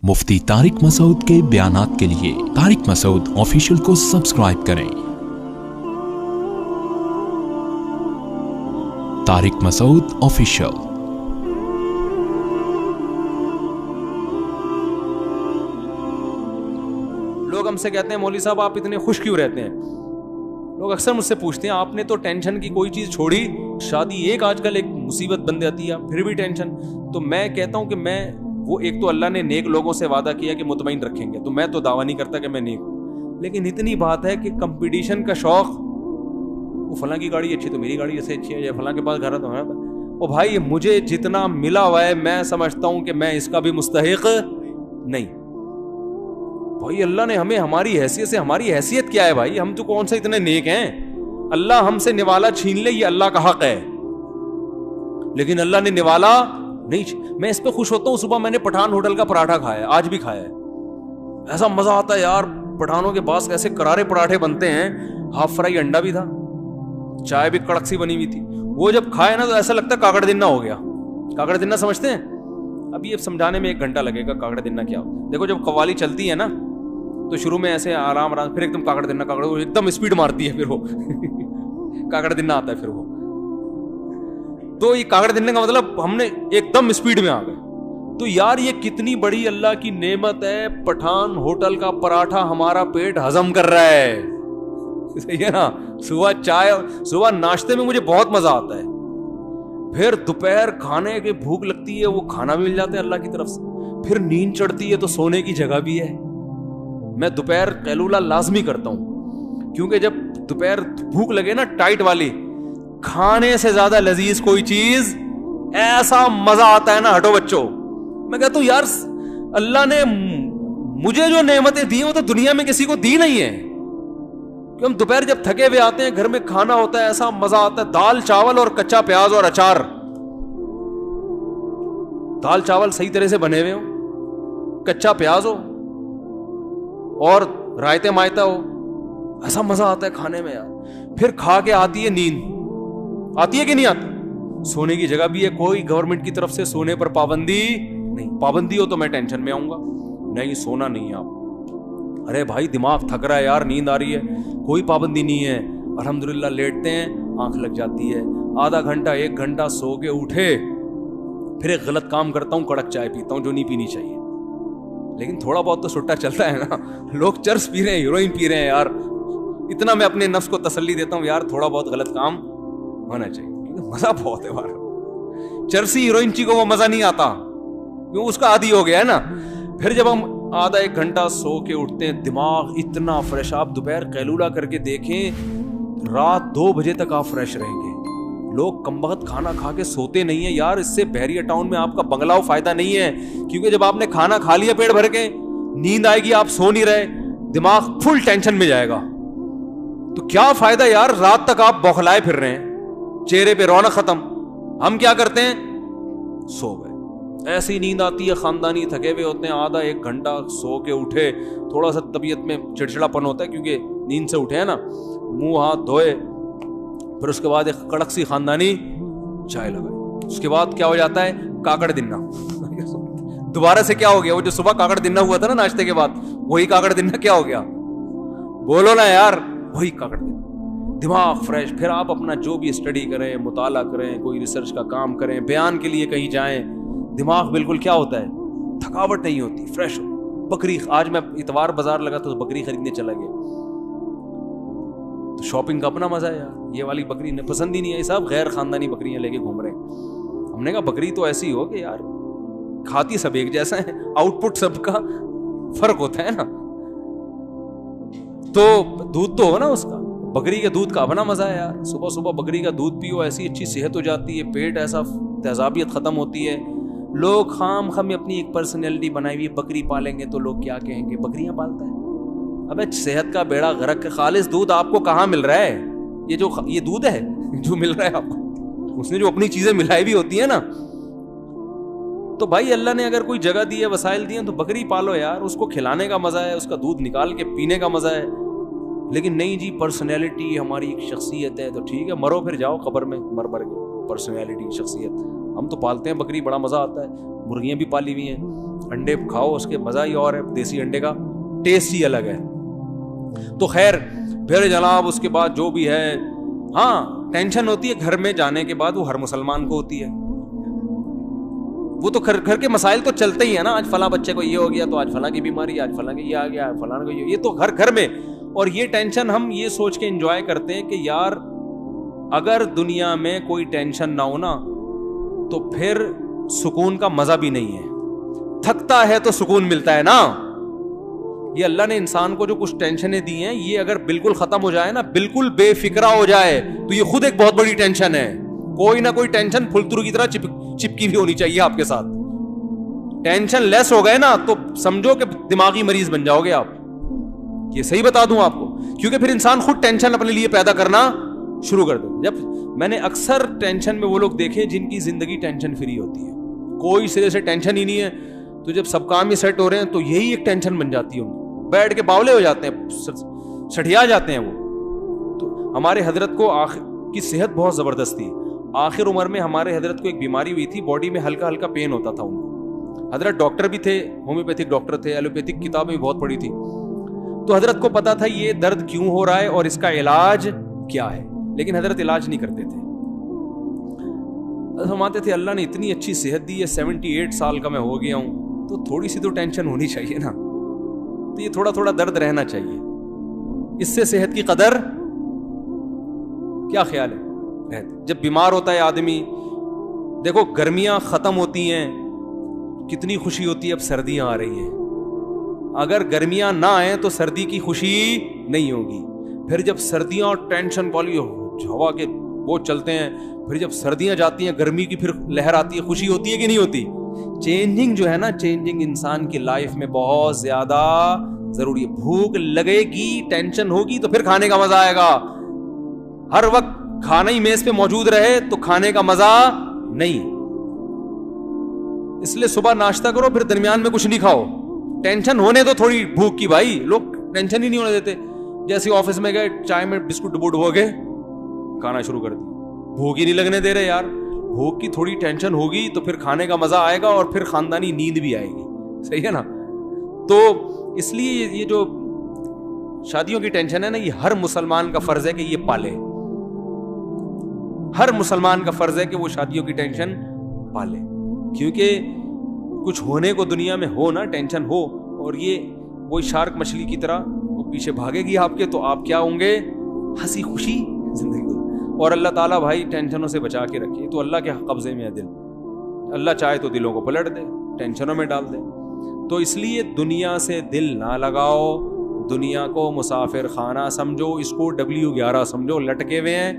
मुफ्ती तारिक मसूद के बयानात के लिए तारिक मसूद ऑफिशियल को सब्सक्राइब करें। तारिक मसूद ऑफिशियल। लोग हमसे कहते हैं मौलवी साहब आप इतने खुश क्यों रहते हैं। लोग अक्सर मुझसे पूछते हैं आपने तो टेंशन की कोई चीज छोड़ी, शादी एक आजकल एक मुसीबत बन जाती है फिर भी टेंशन। तो मैं कहता हूं कि मैं वो एक तो अल्लाह ने नेक लोगों से वादा किया कि मुतमईन रखेंगे, तो मैं तो दावा नहीं करता कि मैं नेक हूं, लेकिन इतनी बात है कि कंपटीशन का शौक, वो फलां की गाड़ी अच्छी तो मेरी गाड़ी ऐसे अच्छी है, या फलां के पास घर है तो है। ओ भाई मुझे जितना मिला हुआ है मैं समझता हूं कि मैं इसका भी मुस्तहिक नहीं। भाई अल्लाह ने हमें हमारी हैसियत से, हमारी हैसियत क्या है भाई, हम तो कौन से इतने नेक हैं। अल्लाह हमसे निवाला छीन ले ये अल्लाह का हक है, लेकिन अल्लाह ने निवाला नहीं। मैं इस पे खुश होता हूँ, सुबह मैंने पठान होटल का पराठा खाया, आज भी खाया है। ऐसा मजा आता है यार, पठानों के पास कैसे करारे पराठे बनते हैं, हाफ फ्राई अंडा भी था, चाय भी कड़क सी बनी हुई थी। वो जब खाए ना तो ऐसा लगता है काकड़ दिन्ना हो गया। काकड़ दिन्ना समझते हैं? अभी ये समझाने में 1 घंटा लगेगा काकड़ दिन्ना क्या हो। देखो जब कव्वाली चलती है ना तो शुरू में ऐसे आराम आराम, फिर एकदम काकड़ दिन्ना, काकड़ एकदम स्पीड मारती है, फिर वो काकड़ दिन्ना आता है फिर वो। तो ये काकड़ दिन्ने का मतलब हमने एकदम स्पीड में आ गए। तो यार ये कितनी बड़ी अल्लाह की नेमत है, पठान होटल का पराठा हमारा पेट हजम कर रहा है, सही है ना। सुबह चाय, सुबह नाश्ते में मुझे बहुत मजा आता है, फिर दोपहर खाने की भूख लगती है, वो खाना भी मिल जाता है अल्लाह की तरफ से, फिर नींद चढ़ती है तो सोने की जगह भी है। मैं दोपहर कैलूला लाजमी करता हूं, क्योंकि जब दोपहर भूख लगे ना टाइट वाली, खाने से ज्यादा लजीज कोई चीज, ऐसा मजा आता है ना, हटो बच्चों। मैं कहता हूं यार अल्लाह ने मुझे जो नेमतें दी वो तो दुनिया में किसी को दी नहीं है। कि हम दोपहर जब थके हुए आते हैं, घर में खाना होता है, ऐसा मजा आता है, दाल चावल और कच्चा प्याज और अचार, दाल चावल सही तरह से बने हुए हो, कच्चा प्याज हो और रायते मायता हो, ऐसा मजा आता है खाने में यार। फिर खा के आती है नींद, आती है कि नहीं आती। सोने की जगह भी है, कोई गवर्नमेंट की तरफ से सोने पर पाबंदी नहीं। पाबंदी हो तो मैं टेंशन में आऊंगा, नहीं सोना नहीं है आप। अरे भाई दिमाग थक रहा है यार, नींद आ रही है, कोई पाबंदी नहीं है, अल्हम्दुलिल्लाह लेटते हैं, आंख लग जाती है, आधा घंटा 1 घंटा सो के उठे, फिर एक गलत काम करता हूं, कड़क चाय पीता हूं जो नहीं पीनी चाहिए। लेकिन थोड़ा बहुत तो सुट्टा चलता है ना। लोग चर्स पी रहे हैं, हीरोइन पी रहे हैं यार, इतना मैं अपने नफ्स को तसल्ली देता हूं यार थोड़ा बहुत गलत काम होना चाहिए, क्योंकि मजा बहुत है यार। चरसी हीरोइन ची को वो मजा नहीं आता, क्यों, उसका आदी हो गया है ना। फिर जब हम आधा 1 घंटा सो के उठते हैं, दिमाग इतना फ्रेश, आप दोपहर कैलूला करके देखें, रात 2 बजे तक आप फ्रेश रहेंगे। लोग कमबख्त खाना खा के सोते नहीं है यार, इससे बहरिया टाउन में आपका बंगलाव फायदा नहीं है, क्योंकि जब आपने खाना खा लिया पेट भर के, नींद आएगी, आप सो नहीं रहे, दिमाग फुल टेंशन में जाएगा, तो क्या फायदा यार, रात तक आप बौखलाए फिर रहे हैं, चेहरे पे रौनक खत्म। हम क्या करते हैं, सो गए, ऐसी नींद आती है, खानदानी थके हुए होते हैं, आधा 1 घंटा सो के उठे, थोड़ा सा तबीयत में चिड़चिड़ापन होता है क्योंकि नींद से उठे हैं ना, मुंह हाथ धोए, फिर उसके बाद एक कड़क सी खानदानी चाय लगाई, उसके बाद क्या हो जाता है, काकड़ दिन्ना। दोबारा से क्या हो गया, वो जो सुबह काकड़ दिन्ना हुआ था ना नाश्ते के बाद, वही काकड़ दिन्ना क्या हो गया, बोलो ना यार, वही काकड़ दिन्ना। दिमाग फ्रेश, फिर आप अपना जो भी स्टडी करें, मुताला करें, कोई रिसर्च का काम करें, बयान के लिए कहीं जाएं, दिमाग बिल्कुल क्या होता है, थकावट नहीं होती, फ्रेश हो। बकरी, आज मैं इतवार बाजार लगा तो बकरी खरीदने चला गया, तो शॉपिंग का अपना मजा है यार। ये वाली बकरी ने पसंद ही नहीं आई, सब गैर खानदानी बकरियां लेके घूम रहे हैं। हमने कहा बकरी तो ऐसी हो कि यार खाती सब एक जैसा है, आउटपुट सबका फर्क होता है ना, तो दूध तो हो ना उसका, बकरी के दूध का अपना मजा है यार। सुबह सुबह बकरी का दूध पियो, ऐसी अच्छी सेहत हो जाती है, पेट ऐसा तेजाबियत खत्म होती है। लोग खाम अपनी एक पर्सनैलिटी बनाई हुई, बकरी पालेंगे तो लोग क्या कहेंगे, बकरियां पालता है। अबे सेहत का बेड़ा गर्क के, खालिस दूध आपको कहाँ मिल रहा है, ये दूध है जो मिल रहा है आपको, उसने जो अपनी चीजें मिलाई भी होती है ना। तो भाई अल्लाह ने अगर कोई जगह दी है, वसाइल दिए, तो बकरी पालो यार, उसको खिलाने का मजा है, उसका दूध निकाल के पीने का मजा है। लेकिन नहीं जी, पर्सनैलिटी हमारी एक शख्सियत है, तो ठीक है, मरो फिर जाओ कब्र में मर के, पर्सनैलिटी शख्सियत ہم تو پالتے ہیں بکری, بڑا مزہ آتا ہے, مرغیاں بھی پالی ہوئی ہیں, انڈے کھاؤ, اس کے مزہ ہی اور ہے, دیسی انڈے کا ٹیسٹ ہی الگ ہے. تو خیر پھر جناب اس کے بعد جو بھی ہے, ہاں ٹینشن ہوتی ہے گھر میں جانے کے بعد, وہ ہر مسلمان کو ہوتی ہے. وہ تو گھر کے مسائل تو چلتے ہی ہیں نا, آج فلاں بچے کو یہ ہو گیا, تو آج فلاں کی بیماری, آج فلاں کی یہ آ گیا, فلاں کو یہ تو گھر میں. اور یہ ٹینشن ہم یہ سوچ کے انجوائے کرتے ہیں کہ یار اگر دنیا میں کوئی ٹینشن نہ ہو نا تو پھر سکون کا مزہ بھی نہیں ہے. تھکتا ہے تو سکون ملتا ہے نا. یہ اللہ نے انسان کو جو کچھ ٹینشنیں دی ہیں, یہ اگر بالکل ختم ہو جائے نا, بالکل بے فکرہ ہو جائے, تو یہ خود ایک بہت بڑی ٹینشن ہے. کوئی نہ کوئی ٹینشن پھلترو کی طرح چپکی بھی ہونی چاہیے آپ کے ساتھ. ٹینشن لیس ہو گئے نا تو سمجھو کہ دماغی مریض بن جاؤ گے آپ. یہ صحیح بتا دوں آپ کو, کیونکہ پھر انسان خود ٹینشن اپنے لیے پیدا کرنا شروع کر دے. جب میں نے اکثر ٹینشن میں وہ لوگ دیکھے جن کی زندگی ٹینشن فری ہوتی ہے, کوئی سرے سے ٹینشن ہی نہیں ہے, تو جب سب کام ہی سیٹ ہو رہے ہیں تو یہی ایک ٹینشن بن جاتی ہے, بیٹھ کے باولے ہو جاتے ہیں, سٹھیا جاتے ہیں وہ. تو ہمارے حضرت کو کی صحت بہت زبردست تھی. آخر عمر میں ہمارے حضرت کو ایک بیماری ہوئی تھی, باڈی میں ہلکا ہلکا پین ہوتا تھا ان کو. حضرت ڈاکٹر بھی تھے, ہومیوپیتھک ڈاکٹر تھے, ایلوپیتھک کتابیں بھی بہت پڑھی تھی. تو حضرت کو پتا تھا یہ درد کیوں ہو رہا ہے اور اس کا علاج کیا ہے, لیکن حضرت علاج نہیں کرتے تھے. فرماتے تھے اللہ نے اتنی اچھی صحت دی ہے, 78 سال کا میں ہو گیا ہوں, تو تھوڑی سی تو ٹینشن ہونی چاہیے نا, تو یہ تھوڑا تھوڑا درد رہنا چاہیے, اس سے صحت کی قدر. کیا خیال ہے رہتے جب بیمار ہوتا ہے آدمی. دیکھو گرمیاں ختم ہوتی ہیں, کتنی خوشی ہوتی ہے, اب سردیاں آ رہی ہیں. اگر گرمیاں نہ آئیں تو سردی کی خوشی نہیں ہوگی. پھر جب سردیاں اور ٹینشن والی ہوا کے وہ چلتے ہیں, پھر جب سردیاں جاتی ہیں گرمی کی پھر لہر آتی ہے, خوشی ہوتی ہے کہ نہیں ہوتی. چینجنگ جو ہے نا, چینجنگ انسان کی لائف میں بہت زیادہ ضروری ہے. بھوک لگے گی, ٹینشن ہوگی تو پھر کھانے کا مزہ آئے گا. ہر وقت کھانا ہی میز پہ موجود رہے تو کھانے کا مزہ نہیں. اس لیے صبح ناشتہ کرو, پھر درمیان میں کچھ نہیں کھاؤ. ٹینشن ہونے تو تھوڑی بھوک کی, بھائی لوگ ٹینشن ہی نہیں ہونے دیتے. جیسے آفس میں گئے, چائے میں بسکٹ ڈبو ڈبو کے کھانا شروع کر دی, بھوک ہی نہیں لگنے دے رہے یار. بھوک کی تھوڑی ٹینشن ہوگی تو پھر کھانے کا مزہ آئے گا اور پھر خاندانی نیند بھی آئے گی. صحیح ہے نا. تو اس لیے یہ جو شادیوں کی ٹینشن ہے نا, یہ ہر مسلمان کا فرض ہے کہ یہ پالے. ہر مسلمان کا فرض ہے کہ وہ شادیوں کی ٹینشن پالے, کیونکہ کچھ ہونے کو دنیا میں ہو نا, ٹینشن ہو, اور یہ وہی شارک مچھلی کی طرح وہ پیچھے بھاگے گی آپ کے, تو آپ کیا ہوں گے, ہنسی خوشی زندگی. اور اللہ تعالیٰ بھائی ٹینشنوں سے بچا کے رکھے. تو اللہ کے قبضے میں ہے دل, اللہ چاہے تو دلوں کو پلٹ دے, ٹینشنوں میں ڈال دے. تو اس لیے دنیا سے دل نہ لگاؤ, دنیا کو مسافر خانہ سمجھو, اس کو W11 سمجھو, لٹکے ہوئے ہیں,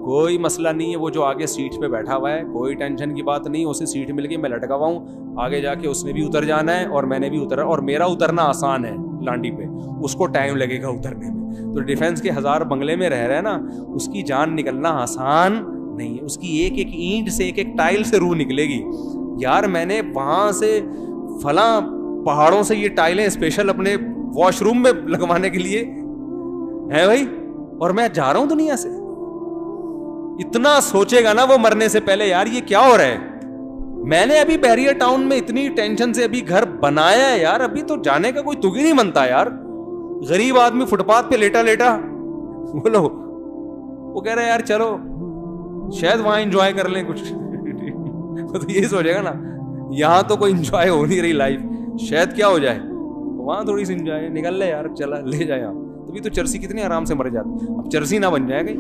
کوئی مسئلہ نہیں ہے. وہ جو آگے سیٹ پہ بیٹھا ہوا ہے, کوئی ٹینشن کی بات نہیں, اسے سیٹ مل گئی, میں لٹکا ہوا ہوں, آگے جا کے اس نے بھی اتر جانا ہے اور میں نے بھی اترا, اور میرا اترنا آسان ہے لانڈی پہ, اس کو ٹائم لگے گا اترنے میں. تو ڈیفینس کے 1000 بنگلے میں رہ رہے نا, اس کی جان نکلنا آسان نہیں ہے. اس کی ایک ایک اینٹ سے, ایک ایک ٹائل سے روح نکلے گی. یار میں نے وہاں سے فلاں پہاڑوں سے یہ ٹائلیں اسپیشل اپنے واش روم میں لگوانے کے لیے ہے بھائی, اور میں جا رہا ہوں دنیا سے. اتنا سوچے گا نا وہ مرنے سے پہلے, یار یہ کیا ہو رہا ہے. میں نے ابھی بیریئر ٹاؤن میں اتنی ٹینشن سے ابھی گھر بنایا ہے یار, ابھی تو جانے کا کوئی تگ ہی نہیں بنتا یار. غریب آدمی فٹ پاتھ پہ لیٹا لیٹا, بولو وہ کہہ رہا ہے یار چلو شاید وہاں انجوائے کر لیں کچھ. تو یہی سوچے گا نا, یہاں تو کوئی انجوائے ہو نہیں رہی لائف, شاید کیا ہو جائے وہاں تھوڑی سی انجوائے, نکل لے یار, چلا لے جائے. آپ تبھی تو چرسی کتنے آرام سے مر جاتے, اب چرسی نہ بن جائے گا.